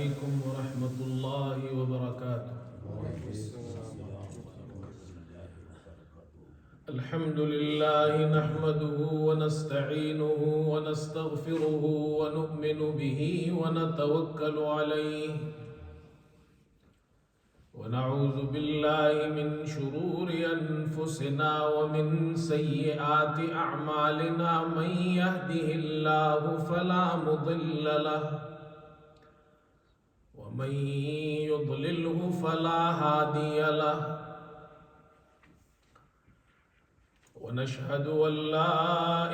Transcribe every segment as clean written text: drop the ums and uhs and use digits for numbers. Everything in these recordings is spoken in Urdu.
عليكم ورحمة الله وبركاته. الحمد لله نحمده ونستعينه ونستغفره ونؤمن به ونتوكل عليه ونعوذ بالله من شرور أنفسنا ومن سيئات أعمالنا من يهده الله فلا مضل له ومن يضلله فلا هادي له ونشهد أن لا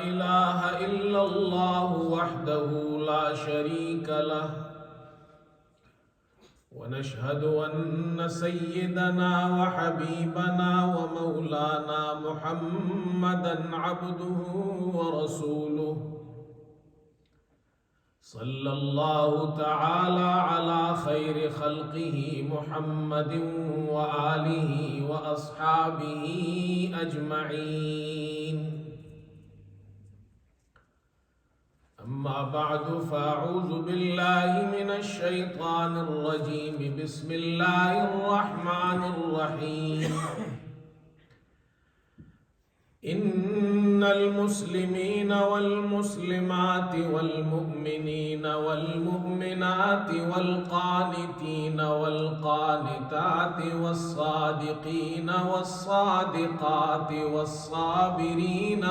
إله إلا الله وحده لا شريك له ونشهد أن سيدنا وحبيبنا ومولانا محمدا عبده ورسوله صلى الله تعالى على خير خلقه محمد وآله وأصحابه أجمعين. أما بعد فأعوذ بالله من الشيطان الرجيم. بسم الله الرحمن الرحيم. إن المسلمين والمسلمات والمؤمنين والمؤمنات والقانتين والقانتات والصادقين والصادقات والصابرين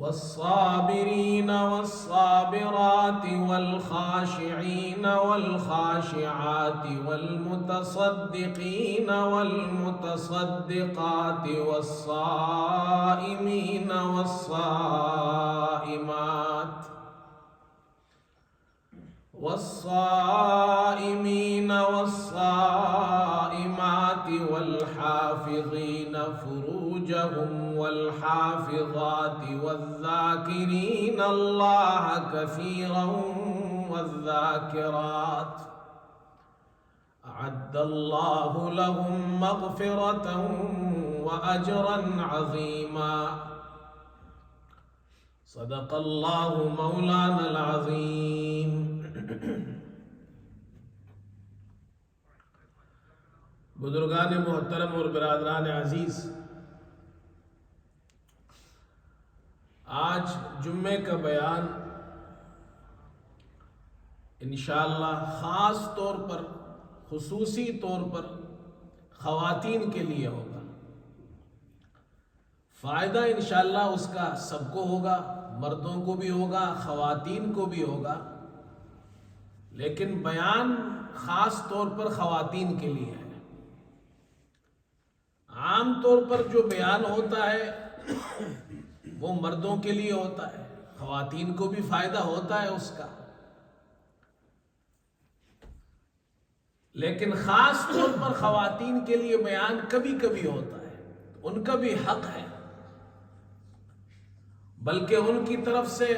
والصابرين والصابرات والخاشعين والخاشعات والمتصدقين والمتصدقات والصائمين والصائمات والحافظين فروجهم والحافظات والذاكرين الله كثيرا والذاكرات أعد الله لهم مغفرة وأجرا عظيما. صدق الله مولانا العظيم. بزرگان محترم اور برادران عزیز، آج جمعے کا بیان انشاءاللہ خاص طور پر، خصوصی طور پر خواتین کے لیے ہوگا. فائدہ انشاءاللہ اس کا سب کو ہوگا، مردوں کو بھی ہوگا، خواتین کو بھی ہوگا، لیکن بیان خاص طور پر خواتین کے لیے ہے. عام طور پر جو بیان ہوتا ہے وہ مردوں کے لیے ہوتا ہے، خواتین کو بھی فائدہ ہوتا ہے اس کا، لیکن خاص طور پر خواتین کے لیے بیان کبھی کبھی ہوتا ہے. ان کا بھی حق ہے، بلکہ ان کی طرف سے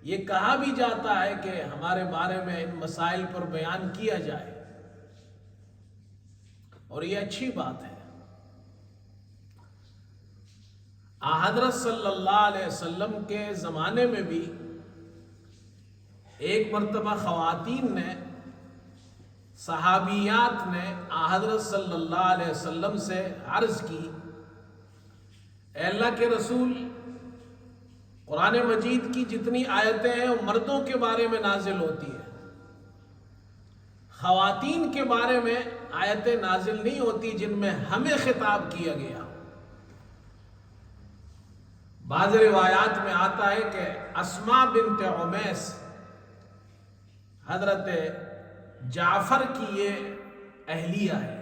یہ کہا بھی جاتا ہے کہ ہمارے بارے میں ان مسائل پر بیان کیا جائے، اور یہ اچھی بات ہے. حضرت صلی اللہ علیہ وسلم کے زمانے میں بھی ایک مرتبہ خواتین نے، صحابیات نے حضرت صلی اللہ علیہ وسلم سے عرض کی، اے اللہ کے رسول، قرآن مجید کی جتنی آیتیں ہیں وہ مردوں کے بارے میں نازل ہوتی ہیں، خواتین کے بارے میں آیتیں نازل نہیں ہوتی جن میں ہمیں خطاب کیا گیا. بعض روایات میں آتا ہے کہ اسماء بنت عمیس، حضرت جعفر کی یہ اہلیہ ہے.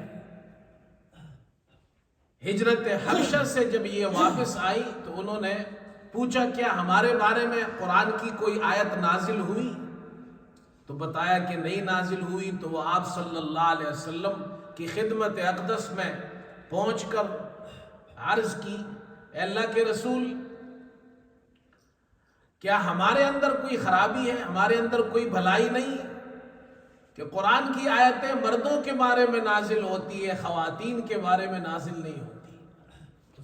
ہجرت حبشہ سے جب یہ واپس آئی تو انہوں نے پوچھا کیا ہمارے بارے میں قرآن کی کوئی آیت نازل ہوئی؟ تو بتایا کہ نہیں نازل ہوئی. تو وہ آپ صلی اللہ علیہ وسلم کی خدمت اقدس میں پہنچ کر عرض کی، اے اللہ کے رسول، کیا ہمارے اندر کوئی خرابی ہے، ہمارے اندر کوئی بھلائی نہیں ہے کہ قرآن کی آیتیں مردوں کے بارے میں نازل ہوتی ہے، خواتین کے بارے میں نازل نہیں ہوتی؟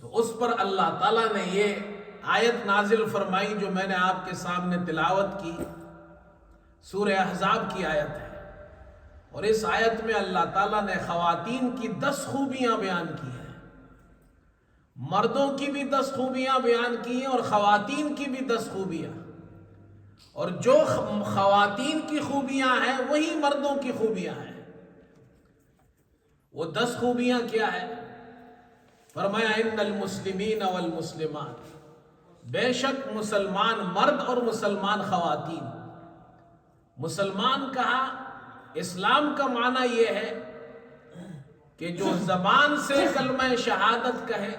تو اس پر اللہ تعالیٰ نے یہ آیت نازل فرمائی جو میں نے آپ کے سامنے تلاوت کی، سورہ احزاب کی آیت ہے، اور اس آیت میں اللہ تعالیٰ نے خواتین کی 10 خوبیاں بیان کی ہیں، مردوں کی بھی 10 خوبیاں بیان کی ہیں اور خواتین کی بھی 10 خوبیاں، اور جو خواتین کی خوبیاں ہیں وہی مردوں کی خوبیاں ہیں۔ وہ 10 خوبیاں کیا ہے؟ فرمایا ان المسلمین والمسلمات، بے شک مسلمان مرد اور مسلمان خواتین۔ مسلمان کہا، اسلام کا معنی یہ ہے کہ جو زبان سے کلمہ شہادت کہے،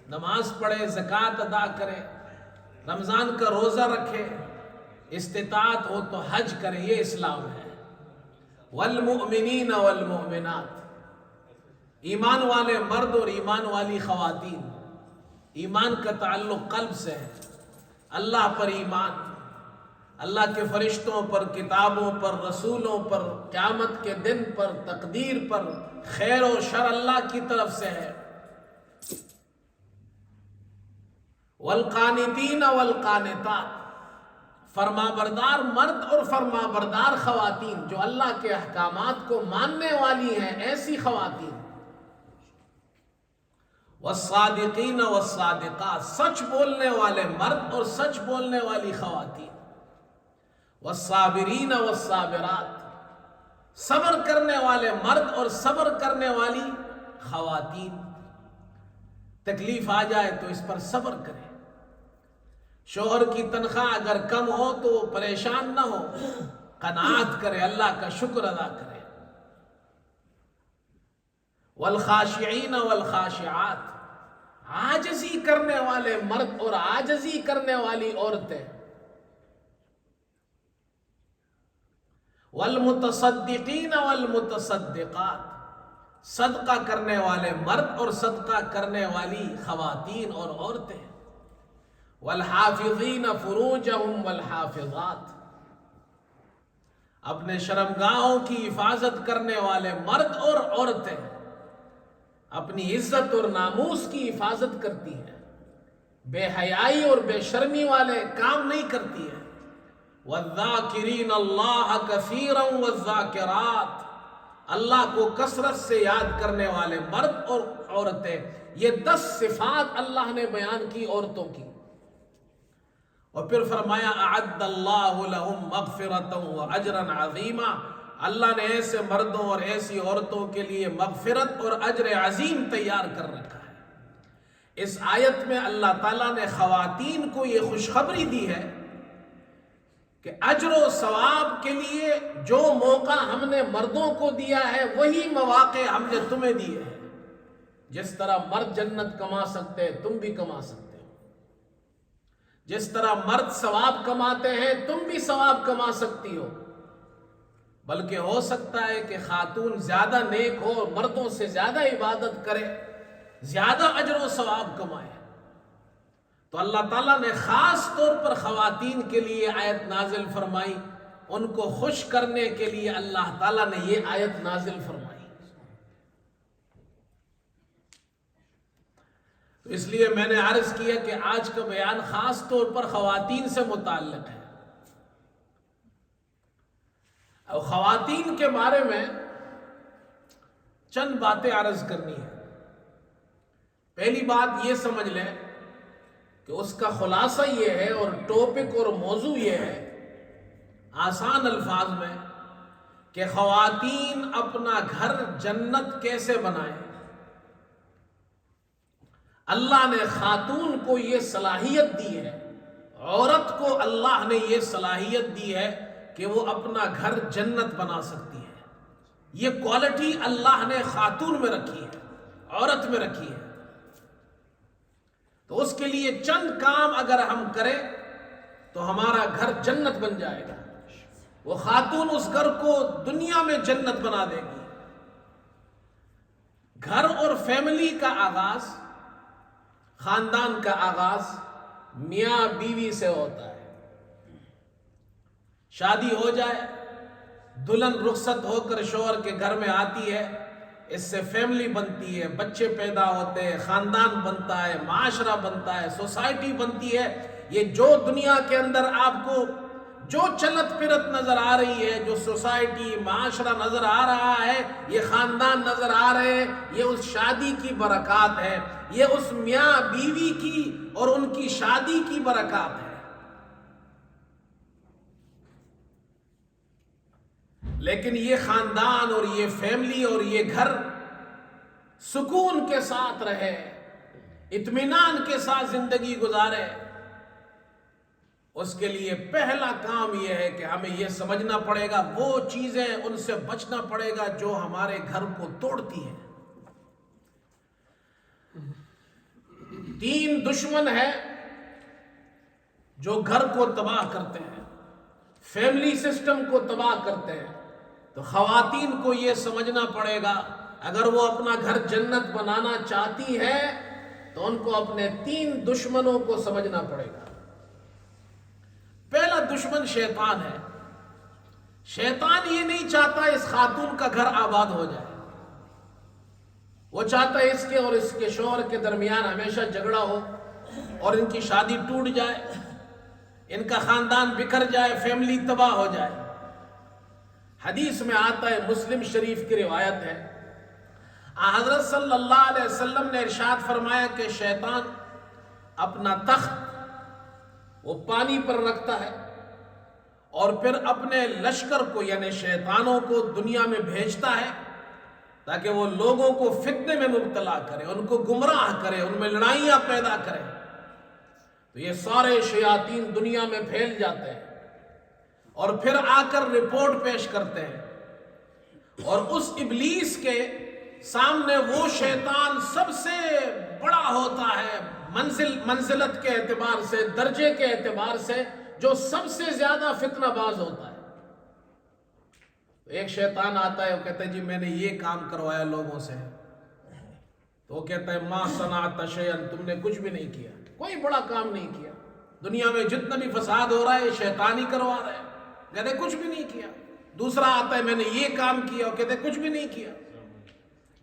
نماز پڑھے، زکوٰۃ ادا کرے، رمضان کا روزہ رکھے، استطاعت ہو تو حج کرے، یہ اسلام ہے۔ والمؤمنین والمؤمنات، ایمان والے مرد اور ایمان والی خواتین۔ ایمان کا تعلق قلب سے ہے، اللہ پر ایمان، اللہ کے فرشتوں پر، کتابوں پر، رسولوں پر، قیامت کے دن پر، تقدیر پر، خیر و شر اللہ کی طرف سے ہے۔ والقانتین والقانتات، فرما بردار مرد اور فرما بردار خواتین، جو اللہ کے احکامات کو ماننے والی ہیں، ایسی خواتین۔ والصادقین والصادقات، سچ بولنے والے مرد اور سچ بولنے والی خواتین۔ والصابرین والصابرات، صبر کرنے والے مرد اور صبر کرنے والی خواتین۔ تکلیف آ جائے تو اس پر صبر کرے، شوہر کی تنخواہ اگر کم ہو تو پریشان نہ ہو، قناعت کرے، اللہ کا شکر ادا کرے۔ والخاشعین والخاشعات، عاجزی کرنے والے مرد اور عاجزی کرنے والی عورتیں۔ والمتصدقین والمتصدقات، صدقہ کرنے والے مرد اور صدقہ کرنے والی خواتین اور عورتیں۔ والحافظین فروجہم والحافظات، اپنے شرمگاہوں کی حفاظت کرنے والے مرد اور عورتیں اپنی عزت اور ناموس کی حفاظت کرتی ہیں، بے حیائی اور بے شرمی والے کام نہیں کرتی ہیں۔ والذاکرین اللہ کثیرا والذاکرات، اللہ کو کثرت سے یاد کرنے والے مرد اور عورتیں۔ یہ 10 صفات اللہ نے بیان کی عورتوں کی، اور پھر فرمایا اعد اللہ لہم مغفرۃ واجرا عظیما، اللہ نے ایسے مردوں اور ایسی عورتوں کے لیے مغفرت اور اجر عظیم تیار کر رکھا ہے۔ اس آیت میں اللہ تعالیٰ نے خواتین کو یہ خوشخبری دی ہے کہ اجر و ثواب کے لیے جو موقع ہم نے مردوں کو دیا ہے وہی مواقع ہم نے تمہیں دیے ہیں۔ جس طرح مرد جنت کما سکتے ہیں تم بھی کما سکتے ہو، جس طرح مرد ثواب کماتے ہیں تم بھی ثواب کما سکتی ہو، بلکہ ہو سکتا ہے کہ خاتون زیادہ نیک ہو اور مردوں سے زیادہ عبادت کرے، زیادہ اجر و ثواب کمائے۔ تو اللہ تعالیٰ نے خاص طور پر خواتین کے لیے آیت نازل فرمائی، ان کو خوش کرنے کے لیے اللہ تعالیٰ نے یہ آیت نازل فرمائی۔ تو اس لیے میں نے عرض کیا کہ آج کا بیان خاص طور پر خواتین سے متعلق ہے۔ اور خواتین کے بارے میں چند باتیں عرض کرنی ہے۔ پہلی بات یہ سمجھ لیں کہ اس کا خلاصہ یہ ہے اور ٹاپک اور موضوع یہ ہے، آسان الفاظ میں، کہ خواتین اپنا گھر جنت کیسے بنائیں۔ اللہ نے خاتون کو یہ صلاحیت دی ہے، عورت کو اللہ نے یہ صلاحیت دی ہے کہ وہ اپنا گھر جنت بنا سکتی ہے۔ یہ کوالٹی اللہ نے خاتون میں رکھی ہے، عورت میں رکھی ہے۔ تو اس کے لیے چند کام اگر ہم کریں تو ہمارا گھر جنت بن جائے گا۔ وہ خاتون اس گھر کو دنیا میں جنت بنا دے گی۔ گھر اور فیملی کا آغاز، خاندان کا آغاز میاں بیوی سے ہوتا ہے۔ شادی ہو جائے، دلہن رخصت ہو کر شوہر کے گھر میں آتی ہے، اس سے فیملی بنتی ہے، بچے پیدا ہوتے ہیں، خاندان بنتا ہے، معاشرہ بنتا ہے، سوسائٹی بنتی ہے۔ یہ جو دنیا کے اندر آپ کو جو چلت پھرت نظر آ رہی ہے، جو سوسائٹی معاشرہ نظر آ رہا ہے، یہ خاندان نظر آ رہے ہیں، یہ اس شادی کی برکات ہے، یہ اس میاں بیوی کی اور ان کی شادی کی برکات ہے۔ لیکن یہ خاندان اور یہ فیملی اور یہ گھر سکون کے ساتھ رہے، اطمینان کے ساتھ زندگی گزارے، اس کے لیے پہلا کام یہ ہے کہ ہمیں یہ سمجھنا پڑے گا، وہ چیزیں ان سے بچنا پڑے گا جو ہمارے گھر کو توڑتی ہیں۔ 3 دشمن ہیں جو گھر کو تباہ کرتے ہیں، فیملی سسٹم کو تباہ کرتے ہیں۔ تو خواتین کو یہ سمجھنا پڑے گا، اگر وہ اپنا گھر جنت بنانا چاہتی ہے تو ان کو اپنے 3 دشمنوں کو سمجھنا پڑے گا۔ پہلا دشمن شیطان ہے۔ شیطان یہ نہیں چاہتا اس خاتون کا گھر آباد ہو جائے، وہ چاہتا ہے اس کے اور اس کے شوہر کے درمیان ہمیشہ جھگڑا ہو اور ان کی شادی ٹوٹ جائے، ان کا خاندان بکھر جائے، فیملی تباہ ہو جائے۔ حدیث میں آتا ہے، مسلم شریف کی روایت ہے، حضرت صلی اللہ علیہ وسلم نے ارشاد فرمایا کہ شیطان اپنا تخت وہ پانی پر رکھتا ہے اور پھر اپنے لشکر کو یعنی شیطانوں کو دنیا میں بھیجتا ہے تاکہ وہ لوگوں کو فتنے میں مبتلا کرے، ان کو گمراہ کرے، ان میں لڑائیاں پیدا کرے۔ تو یہ سارے شیاطین دنیا میں پھیل جاتے ہیں اور پھر آ کر رپورٹ پیش کرتے ہیں، اور اس ابلیس کے سامنے وہ شیطان سب سے بڑا ہوتا ہے، منزلت کے اعتبار سے، درجے کے اعتبار سے جو سب سے زیادہ فتنہ باز ہوتا ہے۔ ایک شیطان آتا ہے، وہ کہتا ہے جی میں نے یہ کام کروایا لوگوں سے، تو وہ کہتا ہے ما صنعت شیئا، تم نے کچھ بھی نہیں کیا، کوئی بڑا کام نہیں کیا، دنیا میں جتنا بھی فساد ہو رہا ہے یہ شیطان ہی کروا رہا ہے، کہتے کچھ بھی نہیں کیا۔ دوسرا آتا ہے میں نے یہ کام کیا، وہ کہتے کچھ بھی نہیں کیا۔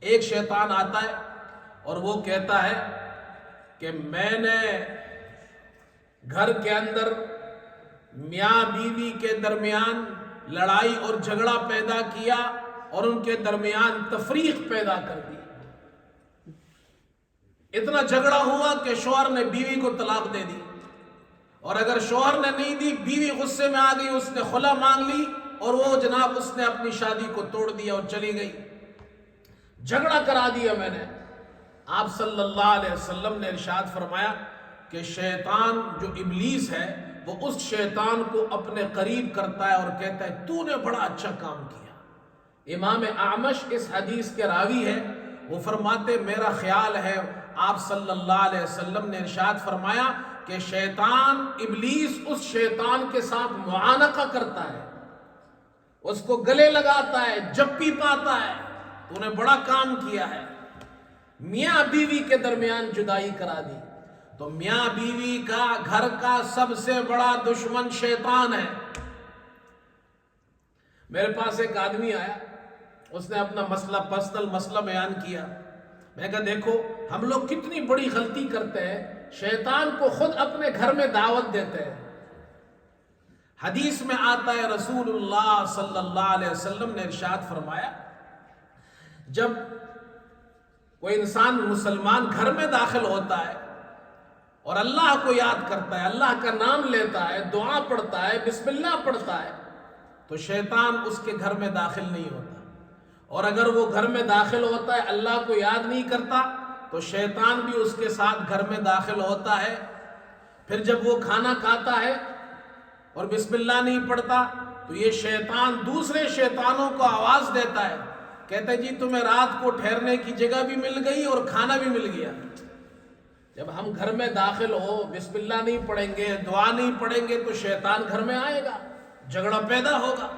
ایک شیطان آتا ہے اور وہ کہتا ہے کہ میں نے گھر کے اندر میاں بیوی کے درمیان لڑائی اور جھگڑا پیدا کیا اور ان کے درمیان تفریق پیدا کر دی۔ اتنا جھگڑا ہوا کہ شوہر نے بیوی کو طلاق دے دی، اور اگر شوہر نے نہیں دی، بیوی غصے میں آ گئی، اس نے خلا مانگ لی اور وہ جناب اس نے اپنی شادی کو توڑ دیا اور چلی گئی، جھگڑا کرا دیا میں نے۔ آپ صلی اللہ علیہ وسلم نے ارشاد فرمایا کہ شیطان جو ابلیس ہے وہ اس شیطان کو اپنے قریب کرتا ہے اور کہتا ہے تو نے بڑا اچھا کام کیا۔ امام اعمش اس حدیث کے راوی ہے، وہ فرماتے میرا خیال ہے آپ صلی اللہ علیہ وسلم نے ارشاد فرمایا کہ شیطان ابلیس اس شیطان کے ساتھ معانقہ کرتا ہے، اس کو گلے لگاتا ہے، جپی پاتا ہے، تو نے بڑا کام کیا ہے، میاں بیوی کے درمیان جدائی کرا دی۔ تو میاں بیوی کا گھر کا سب سے بڑا دشمن شیطان ہے۔ میرے پاس ایک آدمی آیا، اس نے اپنا مسئلہ پرسنل مسئلہ بیان کیا۔ میں کہا دیکھو ہم لوگ کتنی بڑی غلطی کرتے ہیں، شیطان کو خود اپنے گھر میں دعوت دیتے ہیں۔ حدیث میں آتا ہے رسول اللہ صلی اللہ علیہ وسلم نے ارشاد فرمایا جب کوئی انسان مسلمان گھر میں داخل ہوتا ہے اور اللہ کو یاد کرتا ہے، اللہ کا نام لیتا ہے، دعا پڑھتا ہے، بسم اللہ پڑھتا ہے، تو شیطان اس کے گھر میں داخل نہیں ہوتا، اور اگر وہ گھر میں داخل ہوتا ہے اللہ کو یاد نہیں کرتا تو شیطان بھی اس کے ساتھ گھر میں داخل ہوتا ہے۔ پھر جب وہ کھانا کھاتا ہے اور بسم اللہ نہیں پڑھتا تو یہ شیطان دوسرے شیطانوں کو آواز دیتا ہے، کہتا ہے جی تمہیں رات کو ٹھہرنے کی جگہ بھی مل گئی اور کھانا بھی مل گیا۔ جب ہم گھر میں داخل ہو، بسم اللہ نہیں پڑھیں گے، دعا نہیں پڑھیں گے تو شیطان گھر میں آئے گا، جھگڑا پیدا ہوگا۔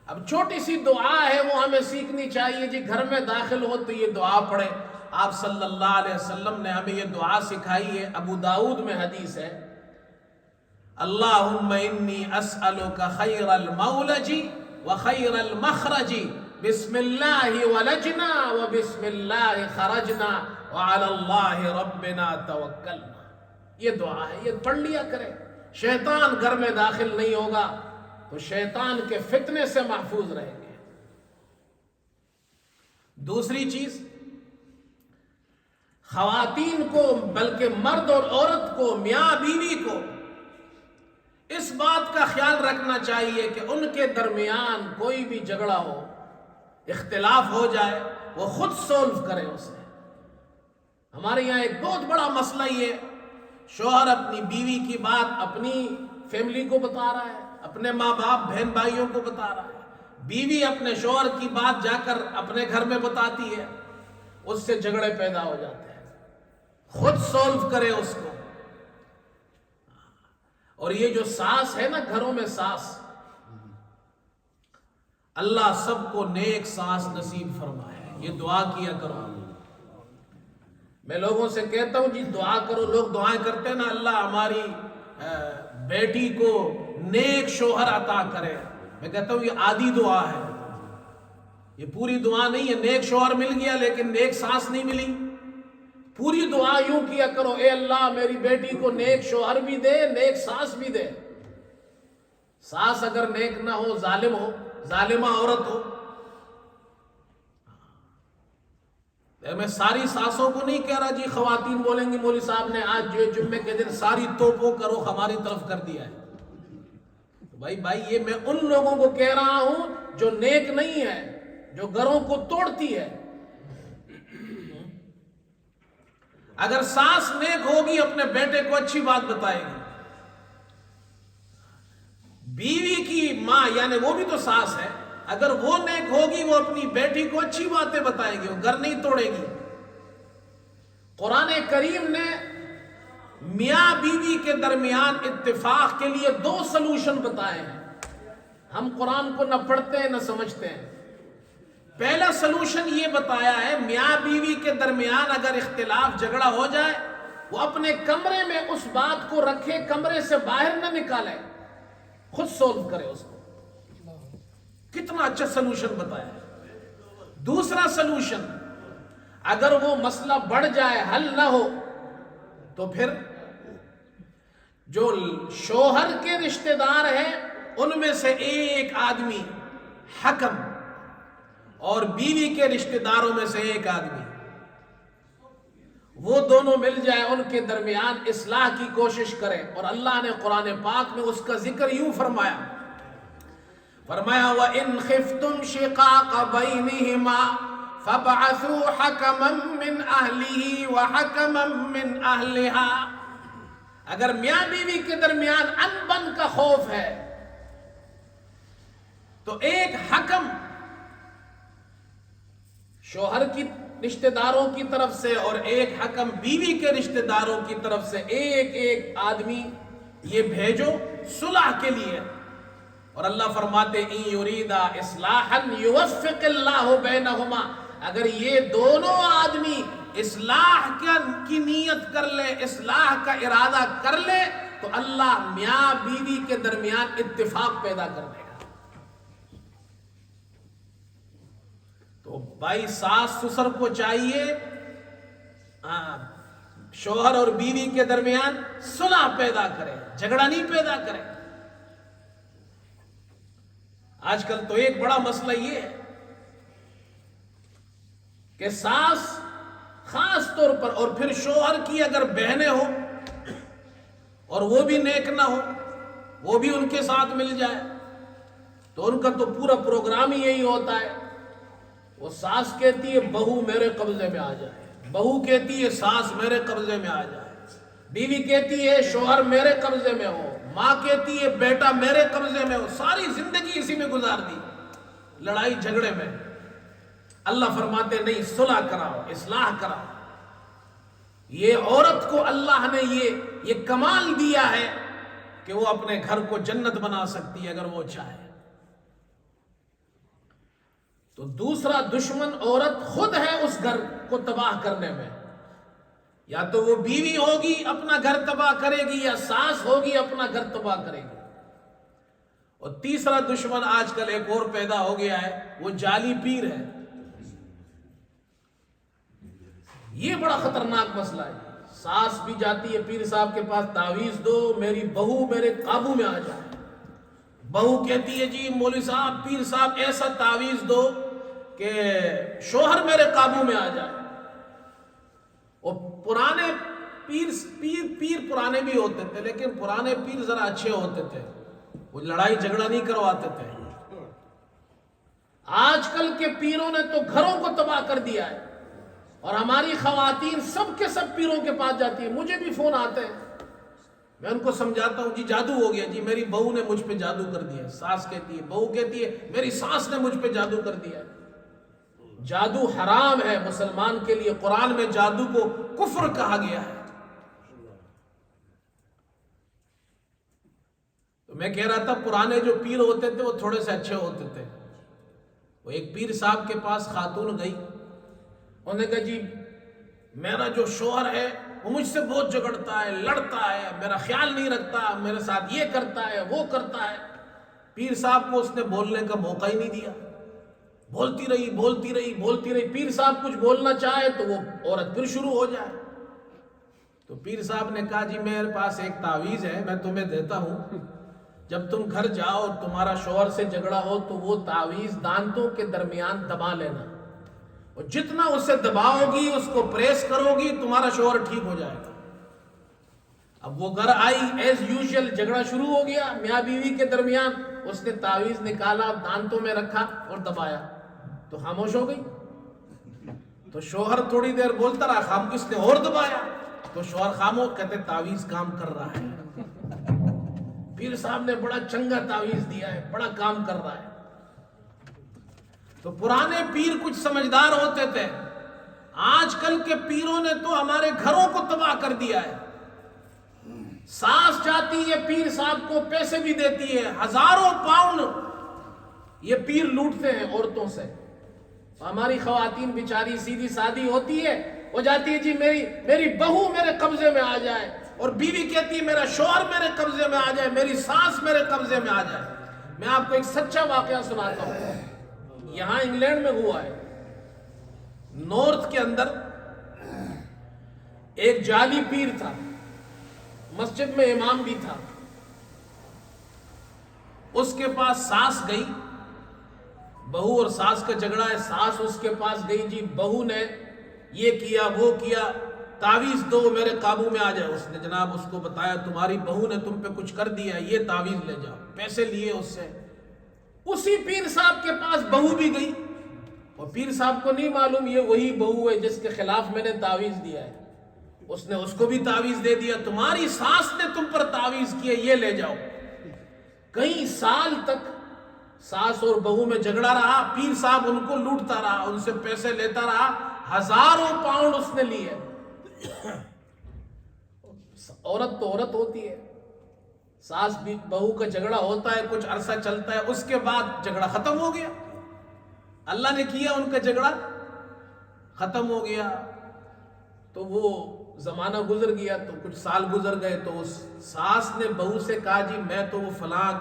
اب چھوٹی سی دعا ہے وہ ہمیں سیکھنی چاہیے، جی گھر میں داخل ہو تو یہ دعا پڑھیں۔ آپ صلی اللہ علیہ وسلم نے ہمیں یہ دعا سکھائی ہے، ابو داؤد میں حدیث ہے، اللہم انی اسألک خیر المولج وخیر المخرج بسم اللہ ولجنا و بسم اللہ خرجنا وعلی اللہ ربنا توکلنا. یہ دعا ہے، یہ پڑھ لیا کرے. شیطان گھر میں داخل نہیں ہوگا تو شیطان کے فتنے سے محفوظ رہیں گے. دوسری چیز، خواتین کو بلکہ مرد اور عورت کو، میاں بیوی کو اس بات کا خیال رکھنا چاہیے کہ ان کے درمیان کوئی بھی جھگڑا ہو، اختلاف ہو جائے، وہ خود سولو کرے اسے. ہمارے یہاں ایک بہت بڑا مسئلہ یہ، شوہر اپنی بیوی کی بات اپنی فیملی کو بتا رہا ہے، اپنے ماں باپ بہن بھائیوں کو بتا رہا ہے، بیوی اپنے شوہر کی بات جا کر اپنے گھر میں بتاتی ہے، اس سے جھگڑے پیدا ہو جاتے ہیں. خود سولو کرے اس کو. اور یہ جو ساس ہے نا گھروں میں ساس، اللہ سب کو نیک ساس نصیب فرمائے. یہ دعا کیا کرو. میں لوگوں سے کہتا ہوں جی دعا کرو، لوگ دعائیں کرتے ہیں نا اللہ ہماری بیٹی کو نیک شوہر عطا کرے. میں کہتا ہوں یہ آدھی دعا ہے، یہ پوری دعا نہیں ہے. نیک شوہر مل گیا لیکن نیک ساس نہیں ملی. پوری دعا یوں کیا کرو، اے اللہ میری بیٹی کو نیک شوہر بھی دے، نیک ساس بھی دے. ساس اگر نیک نہ ہو، ظالم ہو، ظالمہ عورت ہو. میں ساری ساسوں کو نہیں کہہ رہا جی خواتین بولیں گی مولوی صاحب نے آج جو جمعے کے دن ساری توپوں کا رخ ہماری طرف کر دیا ہے. بھائی یہ میں ان لوگوں کو کہہ رہا ہوں جو نیک نہیں ہے، جو گھروں کو توڑتی ہے. اگر ساس نیک ہوگی اپنے بیٹے کو اچھی بات بتائے گی. بیوی کی ماں یعنی وہ بھی تو ساس ہے، اگر وہ نیک ہوگی وہ اپنی بیٹی کو اچھی باتیں بتائے گی، وہ گھر نہیں توڑے گی. قرآن کریم نے میاں بیوی کے درمیان اتفاق کے لیے 2 سلوشن بتائے ہیں. ہم قرآن کو نہ پڑھتے ہیں نہ سمجھتے ہیں. پہلا سلوشن یہ بتایا ہے میاں بیوی کے درمیان اگر اختلاف جھگڑا ہو جائے وہ اپنے کمرے میں اس بات کو رکھے، کمرے سے باہر نہ نکالے، خود سولو کرے اس کو. کتنا اچھا سلوشن بتایا ہے. دوسرا سلوشن، اگر وہ مسئلہ بڑھ جائے حل نہ ہو تو پھر جو شوہر کے رشتہ دار ہیں ان میں سے ایک آدمی حکم اور بیوی کے رشتہ داروں میں سے ایک آدمی، وہ دونوں مل جائے، ان کے درمیان اصلاح کی کوشش کرے. اور اللہ نے قرآن پاک میں اس کا ذکر یوں فرمایا وَإِنْ خِفْتُمْ شِقَاقَ بَيْنِهِمَا فَابْعَثُوا حَكَمًا مِّنْ أَهْلِهِ وَحَكَمًا مِّنْ أَهْلِهَا. اگر میاں بیوی کے درمیان انبن کا خوف ہے تو ایک حکم شوہر کی رشتہ داروں کی طرف سے اور ایک حکم بیوی کے رشتہ داروں کی طرف سے ایک آدمی یہ بھیجو صلح کے لیے. اور اللہ فرماتے ان یریدا اصلاحا یوفق اللہ بینہما، اگر یہ دونوں آدمی اصلاح کی نیت کر لے، اصلاح کا ارادہ کر لے تو اللہ میاں بیوی کے درمیان اتفاق پیدا کر دے گا. تو بھائی ساس سسر کو چاہیے شوہر اور بیوی کے درمیان صلح پیدا کرے، جھگڑا نہیں پیدا کرے. آج کل تو ایک بڑا مسئلہ یہ ہے کہ ساس خاص طور پر اور پھر شوہر کی اگر بہنیں ہو اور وہ بھی نیک نہ ہو، وہ بھی ان کے ساتھ مل جائے تو ان کا تو پورا پروگرام ہی یہی ہوتا ہے. وہ ساس کہتی ہے بہو میرے قبضے میں آ جائے، بہو کہتی ہے ساس میرے قبضے میں آ جائے، بیوی کہتی ہے شوہر میرے قبضے میں ہو، ماں کہتی ہے بیٹا میرے قبضے میں ہو. ساری زندگی اسی میں گزار دی، لڑائی جھگڑے میں. اللہ فرماتے نہیں، صلح کراؤ، اصلاح کراؤ. یہ عورت کو اللہ نے یہ کمال دیا ہے کہ وہ اپنے گھر کو جنت بنا سکتی ہے اگر وہ چاہے. تو دوسرا دشمن عورت خود ہے اس گھر کو تباہ کرنے میں. یا تو وہ بیوی ہوگی اپنا گھر تباہ کرے گی، یا ساس ہوگی اپنا گھر تباہ کرے گی. اور تیسرا دشمن آج کل ایک اور پیدا ہو گیا ہے، وہ جعلی پیر ہے۔ یہ بڑا خطرناک مسئلہ ہے۔ ساس بھی جاتی ہے پیر صاحب کے پاس، تعویذ دو، میری بہو میرے قابو میں آ جائے۔ بہو کہتی ہے جی مولوی صاحب، پیر صاحب ایسا تعویذ دو کہ شوہر میرے قابو میں آ جائے۔ اور پرانے پیر پرانے بھی ہوتے تھے، لیکن پرانے پیر ذرا اچھے ہوتے تھے، وہ لڑائی جھگڑا نہیں کرواتے تھے۔ آج کل کے پیروں نے تو گھروں کو تباہ کر دیا ہے، اور ہماری خواتین سب کے سب پیروں کے پاس جاتی ہیں۔ مجھے بھی فون آتے ہیں، میں ان کو سمجھاتا ہوں جی جادو ہو گیا، جی میری بہو نے مجھ پہ جادو کر دیا۔ ساس کہتی ہے، بہو کہتی ہے میری ساس نے مجھ پہ جادو کر دیا۔ جادو حرام ہے مسلمان کے لیے، قرآن میں جادو کو کفر کہا گیا ہے۔ تو میں کہہ رہا تھا پرانے جو پیر ہوتے تھے وہ تھوڑے سے اچھے ہوتے تھے۔ وہ ایک پیر صاحب کے پاس خاتون گئی، انہوں نے کہا جی میرا جو شوہر ہے وہ مجھ سے بہت جھگڑتا ہے، لڑتا ہے، میرا خیال نہیں رکھتا، میرے ساتھ یہ کرتا ہے وہ کرتا ہے۔ پیر صاحب کو اس نے بولنے کا موقع ہی نہیں دیا، بولتی رہی۔ پیر صاحب کچھ بولنا چاہے تو وہ عورت پھر شروع ہو جائے۔ تو پیر صاحب نے کہا جی میرے پاس ایک تعویذ ہے، میں تمہیں دیتا ہوں، جب تم گھر جاؤ اور تمہارا شوہر سے جھگڑا ہو تو وہ تعویذ دانتوں کے درمیان دبا لینا، اور جتنا اسے دباؤ گی، اس کو پریس کرو گی، تمہارا شوہر ٹھیک ہو جائے گا۔ اب وہ گھر آئی، ایز یوزول جھگڑا شروع ہو گیا میاں بیوی کے درمیان۔ اس نے تعویذ نکالا، دانتوں میں رکھا اور دبایا، تو خاموش ہو گئی۔ تو شوہر تھوڑی دیر بولتا رہا، خام کس نے اور دبایا، تو شوہر خاموش، کہتے تعویذ کام کر رہا ہے۔ پیر صاحب نے بڑا چنگا تعویذ دیا ہے، بڑا کام کر رہا ہے۔ تو پرانے پیر کچھ سمجھدار ہوتے تھے، آج کل کے پیروں نے تو ہمارے گھروں کو تباہ کر دیا ہے۔ ساس جاتی ہے پیر صاحب کو، پیسے بھی دیتی ہے، ہزاروں پاؤنڈ یہ پیر لوٹتے ہیں عورتوں سے۔ ہماری خواتین بیچاری سیدھی سادی ہوتی ہے، وہ جاتی ہے جی میری بہو میرے قبضے میں آ جائے، اور بیوی کہتی ہے میرا شوہر میرے قبضے میں آ جائے، میری ساس میرے قبضے میں آ جائے۔ میں آپ کو ایک سچا واقعہ سناتا ہوں، یہاں انگلینڈ میں ہوا ہے۔ نارتھ کے اندر ایک جعلی پیر تھا، مسجد میں امام بھی تھا۔ اس کے پاس ساس گئی، بہو اور ساس کا جھگڑا ہے، ساس اس کے پاس گئی، جی بہو نے یہ کیا وہ کیا، تعویذ دو میرے قابو میں آ جائے۔ اس نے جناب اس کو بتایا تمہاری بہو نے تم پہ کچھ کر دیا، یہ تعویذ لے جاؤ، پیسے لیے اس سے۔ اسی پیر صاحب کے پاس بہو بھی گئی، اور پیر صاحب کو نہیں معلوم یہ وہی بہو ہے جس کے خلاف میں نے تعویذ دیا ہے۔ اس نے اس کو بھی تعویذ دے دیا، تمہاری ساس نے تم پر تعویذ کیا، یہ لے جاؤ۔ کئی سال تک ساس اور بہو میں جھگڑا رہا، پیر صاحب ان کو لوٹتا رہا، ان سے پیسے لیتا رہا، ہزاروں پاؤنڈ اس نے لیے۔ عورت تو عورت ہوتی ہے، ساس بھی بہو کا جھگڑا ہوتا ہے، کچھ عرصہ چلتا ہے، اس کے بعد جھگڑا ختم ہو گیا، اللہ نے کیا ان کا جھگڑا ختم ہو گیا۔ تو وہ زمانہ گزر گیا، تو کچھ سال گزر گئے، تو اس ساس نے بہو سے کہا جی میں تو وہ فلاں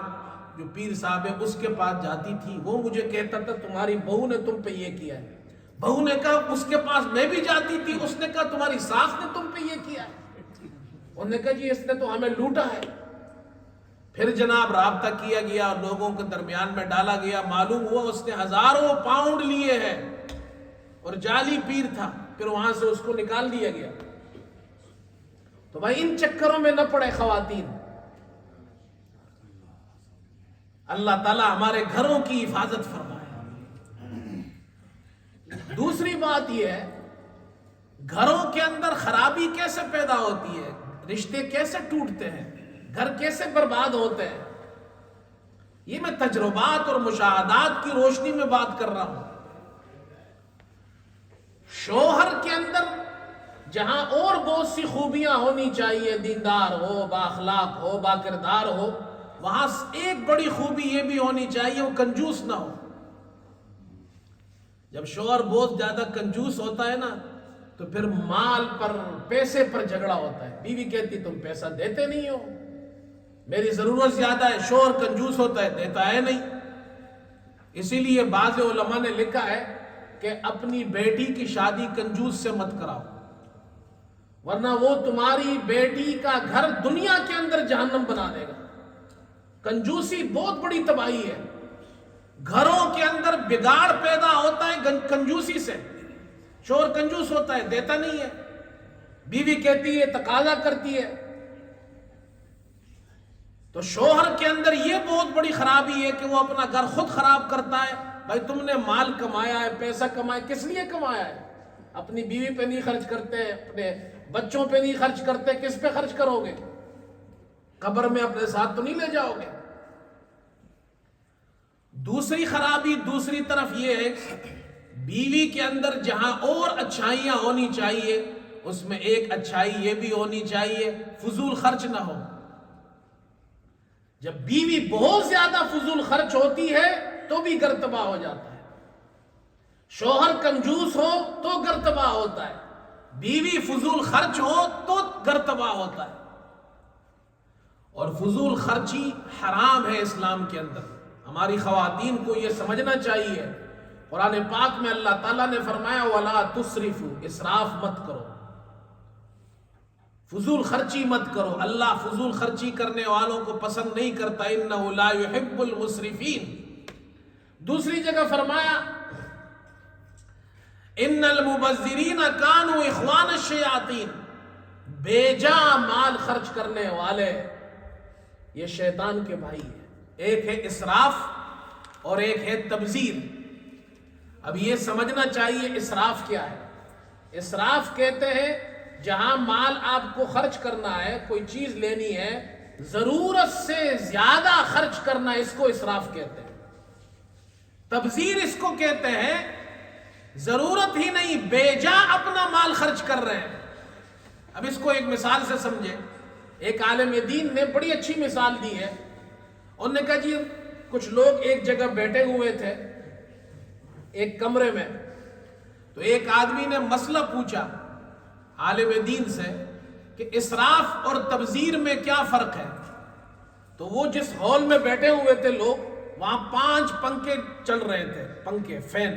جو پیر صاحب ہے اس کے پاس جاتی تھی، وہ مجھے کہتا تھا تمہاری بہو نے تم پہ یہ کیا ہے۔ بہو نے کہا اس کے پاس میں بھی جاتی تھی، اس نے کہا تمہاری ساس نے تم پہ یہ کیا ہے۔ انہوں نے کہا جی اس نے تو ہمیں لوٹا ہے۔ پھر جناب رابطہ کیا گیا، لوگوں کے درمیان میں ڈالا گیا، معلوم ہوا اس نے ہزاروں پاؤنڈ لیے ہیں، اور جعلی پیر تھا۔ پھر وہاں سے اس کو نکال دیا گیا۔ تو بھائی ان چکروں میں نہ پڑے خواتین۔ اللہ تعالیٰ ہمارے گھروں کی حفاظت فرمائے۔ دوسری بات یہ ہے، گھروں کے اندر خرابی کیسے پیدا ہوتی ہے، رشتے کیسے ٹوٹتے ہیں، گھر کیسے برباد ہوتے ہیں، یہ میں تجربات اور مشاہدات کی روشنی میں بات کر رہا ہوں۔ شوہر کے اندر جہاں اور بہت سی خوبیاں ہونی چاہیے، دیندار ہو، بااخلاق ہو، باکردار ہو، وہاں ایک بڑی خوبی یہ بھی ہونی چاہیے وہ کنجوس نہ ہو۔ جب شوہر بہت زیادہ کنجوس ہوتا ہے نا تو پھر مال پر، پیسے پر جھگڑا ہوتا ہے۔ بیوی کہتی تم پیسہ دیتے نہیں ہو، میری ضرورت زیادہ ہے، شوہر کنجوس ہوتا ہے، دیتا ہے نہیں. اسی لیے بعض علماء نے لکھا ہے کہ اپنی بیٹی کی شادی کنجوس سے مت کراؤ، ورنہ وہ تمہاری بیٹی کا گھر دنیا کے اندر جہنم بنا دے گا. کنجوسی بہت بڑی تباہی ہے. گھروں کے اندر بگاڑ پیدا ہوتا ہے کنجوسی سے. شوہر کنجوس ہوتا ہے، دیتا نہیں ہے، بیوی کہتی ہے، تقاضا کرتی ہے. تو شوہر کے اندر یہ بہت بڑی خرابی ہے کہ وہ اپنا گھر خود خراب کرتا ہے. بھائی تم نے مال کمایا ہے، پیسہ کمایا، کس لیے کمایا ہے؟ اپنی بیوی پہ نہیں خرچ کرتے، اپنے بچوں پہ نہیں خرچ کرتے، کس پہ خرچ کرو گے؟ قبر میں اپنے ساتھ تو نہیں لے جاؤ گے. دوسری خرابی دوسری طرف یہ ہے، بیوی کے اندر جہاں اور اچھائیاں ہونی چاہیے اس میں ایک اچھائی یہ بھی ہونی چاہیے، فضول خرچ نہ ہو. جب بیوی بہت زیادہ فضول خرچ ہوتی ہے تو بھی گھر تباہ ہو جاتا ہے. شوہر کنجوس ہو تو گھر تباہ ہوتا ہے، بیوی فضول خرچ ہو تو گھر تباہ ہوتا ہے. اور فضول خرچی حرام ہے اسلام کے اندر. ہماری خواتین کو یہ سمجھنا چاہیے. قرآن پاک میں اللہ تعالیٰ نے فرمایا وَلَا تُسْرِفُوا، اسراف مت کرو، فضول خرچی مت کرو. اللہ فضول خرچی کرنے والوں کو پسند نہیں کرتا. إِنَّهُ لَا يُحِبُّ الْمُسْرِفِينَ. دوسری جگہ فرمایا إِنَّ الْمُبَذِّرِينَ كَانُوا إِخْوَانَ الشَّيَاطِينَ. بیجا مال خرچ کرنے والے یہ شیطان کے بھائی ہیں. ایک ہے اسراف اور ایک ہے تبذیر. اب یہ سمجھنا چاہیے اسراف کیا ہے. اسراف کہتے ہیں جہاں مال آپ کو خرچ کرنا ہے، کوئی چیز لینی ہے، ضرورت سے زیادہ خرچ کرنا، اس کو اسراف کہتے ہیں. تبذیر اس کو کہتے ہیں ضرورت ہی نہیں بیجا اپنا مال خرچ کر رہے ہیں. اب اس کو ایک مثال سے سمجھیں. ایک عالم دین نے بڑی اچھی مثال دی ہے. انہوں نے کہا جی کچھ لوگ ایک جگہ بیٹھے ہوئے تھے ایک کمرے میں، تو ایک آدمی نے مسئلہ پوچھا عالم دین سے کہ اسراف اور تبذیر میں کیا فرق ہے. تو وہ جس ہال میں بیٹھے ہوئے تھے لوگ، وہاں 5 پنکھے چل رہے تھے، پنکھے، فین.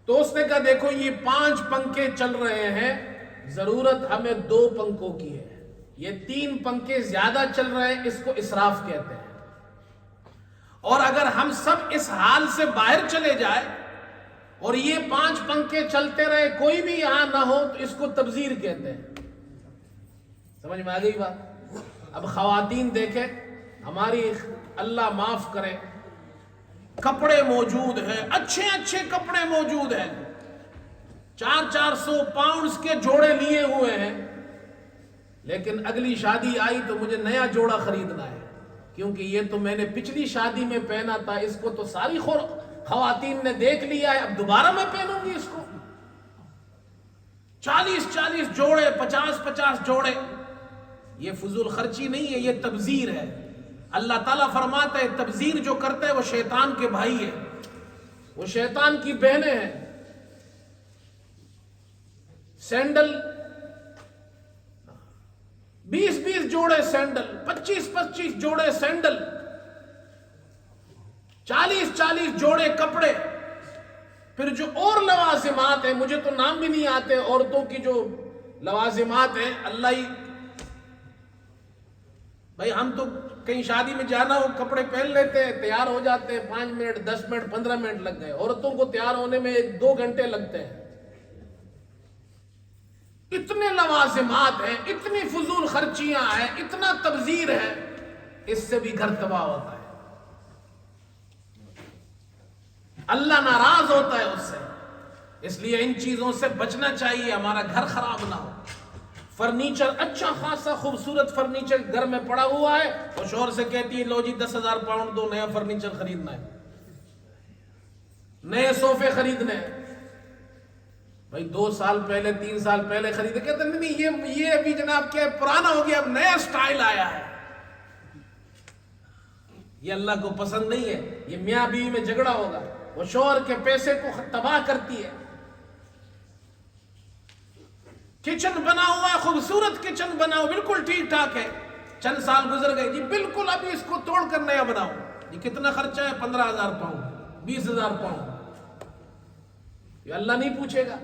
تو اس نے کہا دیکھو یہ 5 پنکھے چل رہے ہیں، ضرورت ہمیں 2 پنکھوں کی ہے، یہ 3 پنکھے زیادہ چل رہے ہیں، اس کو اسراف کہتے ہیں. اور اگر ہم سب اس حال سے باہر چلے جائیں اور یہ 5 پنکھے چلتے رہے، کوئی بھی یہاں نہ ہو، تو اس کو تبذیر کہتے ہیں. سمجھ میں آ گئی بات؟ اب خواتین دیکھیں، ہماری اللہ معاف کرے، کپڑے موجود ہیں، اچھے اچھے کپڑے موجود ہیں، 400 پاؤنڈز کے جوڑے لیے ہوئے ہیں، لیکن اگلی شادی آئی تو مجھے نیا جوڑا خریدنا ہے، کیونکہ یہ تو میں نے پچھلی شادی میں پہنا تھا، اس کو تو ساری خواتین نے دیکھ لیا ہے، اب دوبارہ میں پہنوں گی اس کو. 40 جوڑے، 50 جوڑے. یہ فضول خرچی نہیں ہے، یہ تبذیر ہے. اللہ تعالیٰ فرماتا ہے تبذیر جو کرتا ہے وہ شیطان کے بھائی ہے، وہ شیطان کی بہنیں ہیں. سینڈل 20 جوڑے سینڈل، 25 جوڑے سینڈل، 40 جوڑے کپڑے. پھر جو اور لوازمات ہیں، مجھے تو نام بھی نہیں آتے عورتوں کی جو لوازمات ہیں، اللہ ہی. بھائی ہم تو کہیں شادی میں جانا ہو کپڑے پہن لیتے ہیں، تیار ہو جاتے ہیں، 5 منٹ 10 منٹ 15 منٹ لگ گئے. عورتوں کو تیار ہونے میں 2 گھنٹے لگتے ہیں. اتنے لوازمات ہیں، اتنی فضول خرچیاں ہیں، اتنا تبذیر ہے، اس سے بھی گھر تباہ ہوتا ہے. اللہ ناراض ہوتا ہے اس سے. اس لیے ان چیزوں سے بچنا چاہیے، ہمارا گھر خراب نہ ہو. فرنیچر اچھا خاصا خوبصورت فرنیچر گھر میں پڑا ہوا ہے، اور شوہر سے کہتی ہے لو جی 10,000 پاؤنڈ دو، نیا فرنیچر خریدنا ہے، نئے صوفے خریدنے ہیں. بھائی 2 سال پہلے 3 سال پہلے خریدے، کہتے نہیں یہ ابھی جناب کیا پرانا ہو گیا، اب نیا سٹائل آیا ہے. یہ اللہ کو پسند نہیں ہے. یہ میاں بیوی میں جھگڑا ہوگا، وہ شوہر کے پیسے کو تباہ کرتی ہے. کچن بنا ہوا ہے، خوبصورت کچن بنا ہوا، بالکل ٹھیک ٹھاک ہے، چند سال گزر گئے، جی بالکل ابھی اس کو توڑ کر نیا بناؤ، جی کتنا خرچہ ہے؟ 15,000 پاؤنڈ، 20,000 پاؤنڈ۔ یہ اللہ نہیں پوچھے گا۔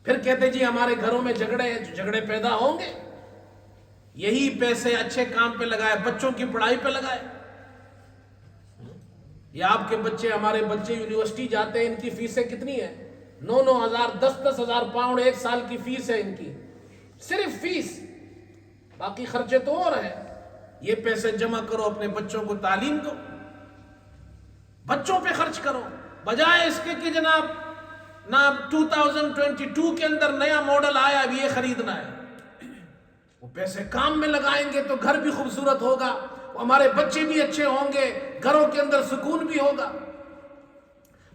پھر کہتے جی ہمارے گھروں میں جھگڑے ہیں، جھگڑے پیدا ہوں گے، یہی پیسے اچھے کام پہ لگائے، بچوں کی پڑھائی پہ لگائے۔ یا آپ کے بچے، ہمارے بچے یونیورسٹی جاتے ہیں، ان کی فیسیں کتنی ہیں؟ 9,000 10,000 پاؤنڈ ایک سال کی فیس ہے ان کی، صرف فیس، باقی خرچے تو اور ہیں۔ یہ پیسے جمع کرو، اپنے بچوں کو تعلیم دو، بچوں پہ خرچ کرو، بجائے اس کے کہ جناب 2022 کے اندر نیا ماڈل آیا اب یہ خریدنا ہے۔ وہ پیسے کام میں لگائیں گے تو گھر بھی خوبصورت ہوگا، ہمارے بچے بھی اچھے ہوں گے، گھروں کے اندر سکون بھی ہوگا،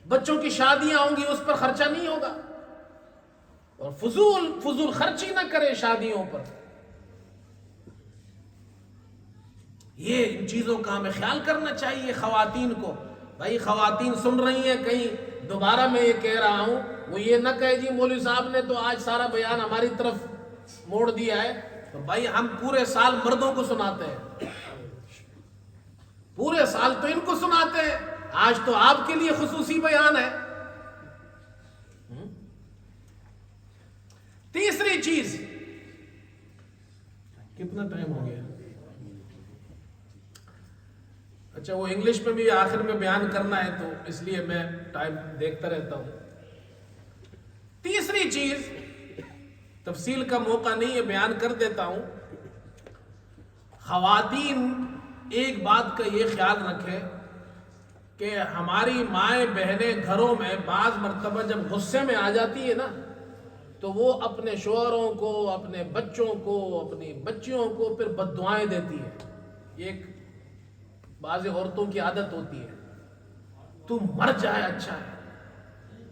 بچوں کی شادیاں ہوں گی، اس پر خرچہ نہیں ہوگا۔ اور فضول خرچی نہ کرے شادیوں پر۔ یہ ان چیزوں کا ہمیں خیال کرنا چاہیے خواتین کو۔ بھائی خواتین سن رہی ہیں، کہیں دوبارہ میں یہ کہہ رہا ہوں، وہ یہ نہ کہے جی مولوی صاحب نے تو آج سارا بیان ہماری طرف موڑ دیا ہے۔ تو بھائی ہم پورے سال مردوں کو سناتے ہیں، پورے سال تو ان کو سناتے ہیں، آج تو آپ کے لیے خصوصی بیان ہے۔ تیسری چیز، کتنا ٹائم ہو گیا؟ اچھا وہ انگلش میں بھی آخر میں بیان کرنا ہے تو اس لیے میں ٹائم دیکھتا رہتا ہوں۔ تیسری چیز، تفصیل کا موقع نہیں ہے، بیان کر دیتا ہوں۔ خواتین ایک بات کا یہ خیال رکھیں کہ ہماری مائیں بہنیں گھروں میں بعض مرتبہ جب غصے میں آ جاتی ہے نا، تو وہ اپنے شوہروں کو، اپنے بچوں کو، اپنی بچیوں کو پھر بد دعائیں دیتی ہے۔ یہ ایک بعض عورتوں کی عادت ہوتی ہے، تو مر جائے اچھا ہے،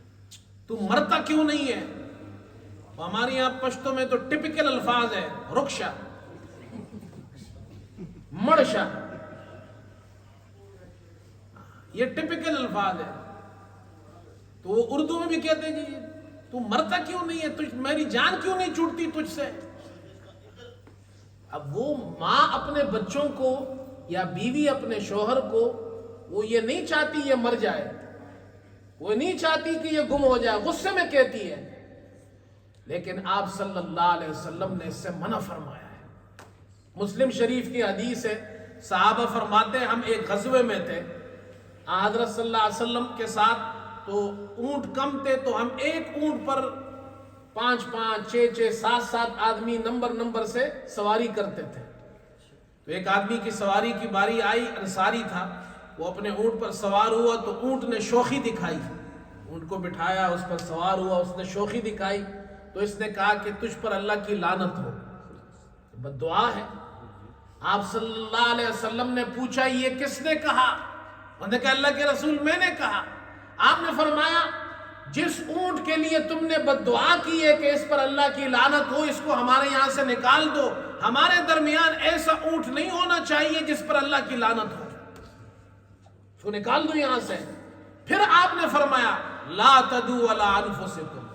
تو مرتا کیوں نہیں ہے؟ ہمارے یہاں پشتوں میں تو ٹپیکل الفاظ ہے، رکشا، مرشا، یہ ٹپیکل الفاظ ہے۔ تو وہ اردو میں بھی کہتے ہیں جی تو مرتا کیوں نہیں ہے، میری جان کیوں نہیں چھوٹتی تجھ سے؟ اب وہ ماں اپنے بچوں کو یا بیوی اپنے شوہر کو، وہ یہ نہیں چاہتی یہ مر جائے، وہ نہیں چاہتی کہ یہ گم ہو جائے، غصے میں کہتی ہے، لیکن آپ صلی اللہ علیہ وسلم نے اس سے منع فرمایا ہے۔ مسلم شریف کی حدیث ہے، صحابہ فرماتے ہیں ہم ایک غزوے میں تھے حضرت صلی اللہ علیہ وسلم کے ساتھ، تو اونٹ کم تھے، تو ہم ایک اونٹ پر 5 6 7 آدمی نمبر سے سواری کرتے تھے۔ تو ایک آدمی کی سواری کی باری آئی، انصاری تھا، وہ اپنے اونٹ پر سوار ہوا تو اونٹ نے شوخی دکھائی، اونٹ کو بٹھایا، اس پر سوار ہوا، اس نے شوخی دکھائی، تو اس نے کہا کہ تجھ پر اللہ کی لعنت ہو، بد دعا ہے۔ آپ صلی اللہ علیہ وسلم نے پوچھا یہ کس نے کہا؟ انہوں نے کہا اللہ کے رسول میں نے کہا۔ آپ نے فرمایا جس اونٹ کے لیے تم نے بد دعا کی ہے کہ اس پر اللہ کی لعنت ہو، اس کو ہمارے یہاں سے نکال دو، ہمارے درمیان ایسا اونٹ نہیں ہونا چاہیے جس پر اللہ کی لعنت ہو، اس کو نکال دو یہاں سے۔ پھر آپ نے فرمایا لا تدعوا علی انفسکم،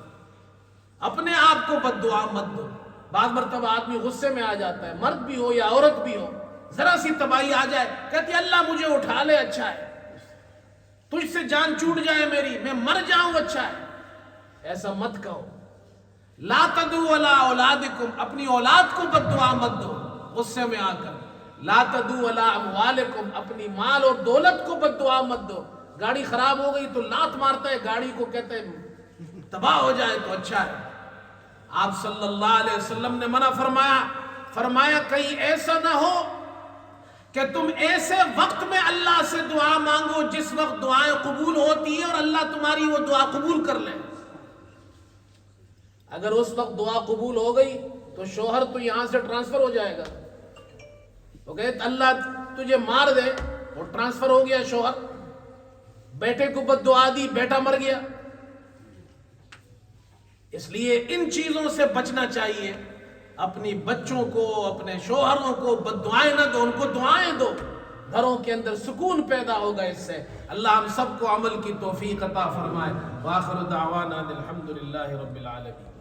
اپنے آپ کو بد دعا مت دو۔ بعض مرتبہ آدمی غصے میں آ جاتا ہے، مرد بھی ہو یا عورت بھی ہو، ذرا سی تباہی آ جائے، کہتی اللہ مجھے اٹھا لے اچھا ہے، تجھ سے جان چھوٹ جائے میری، میں مر جاؤں اچھا ہے۔ ایسا مت کہو۔ لا تدعوا علی اولادکم، اپنی اولاد کو بد دعا مت دو غصے میں آ کر۔ لا تدعوا علی اموالکم، اپنی مال اور دولت کو بد دعا مت دو۔ گاڑی خراب ہو گئی تو لات مارتا ہے گاڑی کو، کہتے ہیں تباہ ہو جائے تو اچھا ہے۔ آپ صلی اللہ علیہ وسلم نے منع فرمایا کہیں ایسا نہ ہو کہ تم ایسے وقت میں اللہ سے دعا مانگو جس وقت دعائیں قبول ہوتی ہیں اور اللہ تمہاری وہ دعا قبول کر لے۔ اگر اس وقت دعا قبول ہو گئی تو شوہر تو یہاں سے ٹرانسفر ہو جائے گا، تو کہے اللہ تجھے مار دے، وہ ٹرانسفر ہو گیا شوہر۔ بیٹے کو بد دعا دی، بیٹا مر گیا۔ اس لیے ان چیزوں سے بچنا چاہیے، اپنی بچوں کو، اپنے شوہروں کو بد دعائیں نہ دو، ان کو دعائیں دو، گھروں کے اندر سکون پیدا ہوگا اس سے۔ اللہ ہم سب کو عمل کی توفیق عطا فرمائے۔ وآخر دعوانا الحمدللہ رب العالمین۔